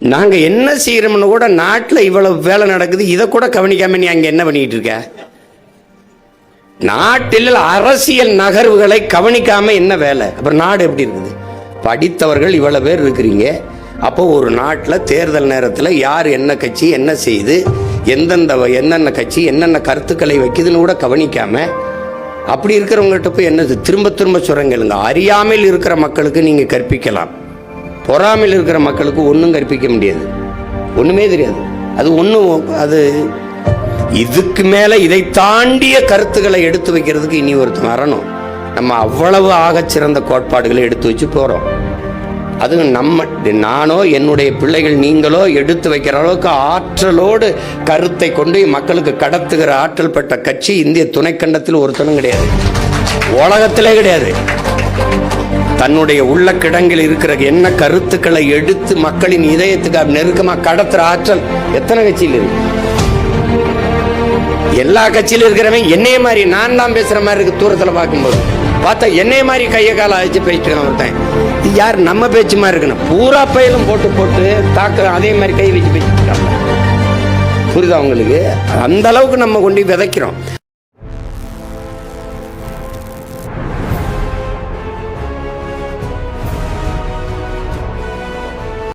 நாங்கள் என்ன செய்கிறோம்னு கூட நாட்டில் இவ்வளவு வேலை நடக்குது, இதை கூட கவனிக்காம நீ அங்கே என்ன பண்ணிட்டு இருக்க? நாட்டில் அரசியல் நகர்வுகளை கவனிக்காம என்ன வேலை? அப்புறம் நாடு எப்படி இருக்குது? படித்தவர்கள் இவ்வளவு பேர் இருக்கிறீங்க. அப்போ ஒரு நாட்டில் தேர்தல் நேரத்தில் யார் என்ன கட்சி என்ன செய்து என்னென்ன கட்சி என்னென்ன கருத்துக்களை வைக்குதுன்னு கூட கவனிக்காம அப்படி இருக்கிறவங்ககிட்ட போய் என்னது திரும்ப திரும்ப சொல்றீங்க. அறியாமல் இருக்கிற மக்களுக்கு நீங்க கற்பிக்கலாம், பொறாமையில் இருக்கிற மக்களுக்கு ஒன்றும் கற்பிக்க முடியாது, ஒண்ணுமே தெரியாது. அது ஒன்றும் அது இதுக்கு மேல இதை தாண்டிய கருத்துக்களை எடுத்து வைக்கிறதுக்கு இனி ஒருத்தர் வரணும். நம்ம அவ்வளவு ஆகச்சிறந்த கோட்பாடுகளை எடுத்து வச்சு போறோம். அது நானோ என்னுடைய பிள்ளைகள் நீங்களோ எடுத்து வைக்கிற அளவுக்கு ஆற்றலோடு கருத்தை கொண்டு மக்களுக்கு கடத்துகிற ஆற்றல் பெற்ற கட்சி இந்திய துணைக்கண்டத்தில் ஒருத்தனும் கிடையாது, உலகத்திலே கிடையாது. தன்னுடைய உள்ள கிடங்கில் இருக்கிற என்ன கருத்துக்களை எடுத்து மக்களின் இதயத்துக்கு நெருக்கமா கடத்துற ஆற்றல் எத்தனை கட்சியில் இருக்கு? எல்லா கட்சியிலும் இருக்கிறவன் என்னைய மாதிரி நான் தான் பேசுற மாதிரி இருக்கு. தூரத்தில் பார்க்கும்போது பார்த்தா என்னைய மாதிரி கையை கால அழைச்சு பேசிட்டு ஒருத்தன். இது யார் நம்ம பேச்சு மாதிரி இருக்கணும்? பூரா பயிலும் போட்டு தாக்க அதே மாதிரி கை வச்சு பேசிட்டு. புரியுதா உங்களுக்கு? அந்த அளவுக்கு நம்ம கொண்டு விதைக்கிறோம்.